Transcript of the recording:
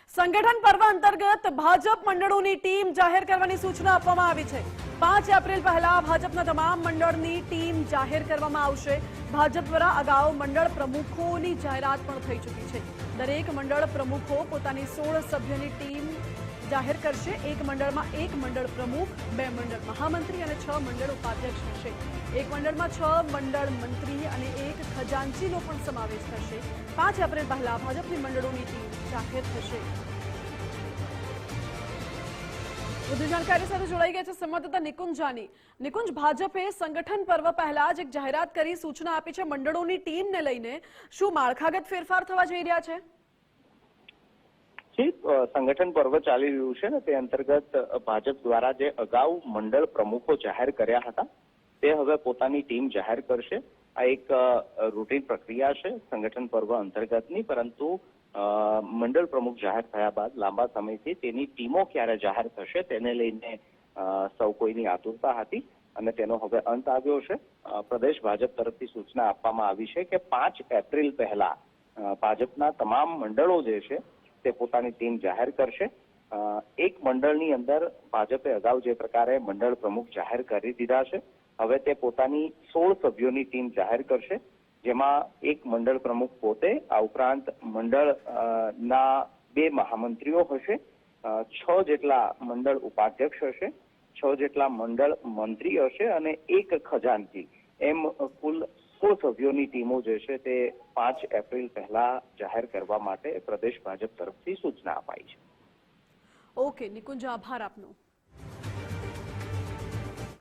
સંગઠન પર્વ અંતર્ગત ભાજપ મંડળોની ટીમ જાહેર કરવાની સૂચના આપવામાં આવી છે। 5 એપ્રિલ પહેલા ભાજપના તમામ મંડળની ટીમ જાહેર કરવામાં આવશે। ભાજપ દ્વારા અગાઉ મંડળ પ્રમુખોની જાહેરાત પણ થઈ ચૂકી છે। દરેક મંડળ પ્રમુખો પોતાની 16 સભ્યોની ટીમ જાહેર કરશે। એક મંડળમાં એક મંડળ પ્રમુખ, 2 મંડળ મહામંત્રી અને 6 મંડળ ઉપાધ્યક્ષ હશે। એક મંડળમાં 6 મંડળ મંત્રી અને એક ખજાનચીનો પણ સમાવેશ થશે। 5 એપ્રિલ પહેલા ભાજપની મંડળોની ટીમ જાહેર થશે। વધુ જાણકારી સાથે જોડાઈ ગયા છે સંવાદદાતા નિકુંજ જાની। નિકુંજ, ભાજપે સંગઠન પર્વ પહેલા જ એક જાહેરાત કરી સૂચના આપી છે મંડળોની ટીમને લઈને, શું માળખાગત ફેરફાર થવા જઈ રહ્યા છે? સંગઠન પર્વ ચાલી રહ્યું છે ને, તે અંતર્ગત ભાજપ દ્વારા જે અગાઉ મંડળ પ્રમુખો જાહેર કર્યા હતા તે હવે પોતાની ટીમ જાહેર કરશે। આ એક રૂટીન પ્રક્રિયા છે સંગઠન પર્વ અંતર્ગતની, પરંતુ મંડળ પ્રમુખ જાહેર થયા બાદ લાંબા સમયથી તેની ટીમો ક્યારે જાહેર થશે તેને લઈને સૌ કોઈની આતુરતા હતી અને તેનો હવે અંત આવ્યો છે। પ્રદેશ ભાજપ તરફથી સૂચના આપવામાં આવી છે કે 5 એપ્રિલ પહેલા ભાજપના તમામ મંડળો જે છે તે પોતાની ટીમ જાહેર કરશે। એક મંડળની અંદર ભાજપે અગાઉ જે પ્રકારે મંડળ પ્રમુખ જાહેર કરી દીધા છે, હવે તે પોતાની 16 સભ્યોની ટીમ જાહેર કરશે, જેમાં એક મંડળ પ્રમુખ પોતે, આ ઉપરાંત મંડળના 2 મહામંત્રીઓ હશે, 6 જેટલા મંડળ ઉપાધ્યક્ષ હશે, 6 જેટલા મંડળ મંત્રી હશે અને એક ખજાનચી, એમ કુલ 16 સભ્યોની ટીમો જે છે તે 5 એપ્રિલ પહેલા જાહેર કરવા માટે પ્રદેશ ભાજપ તરફથી સૂચના અપાઈ છે। ઓકે નિકુંજ, આભાર આપનો।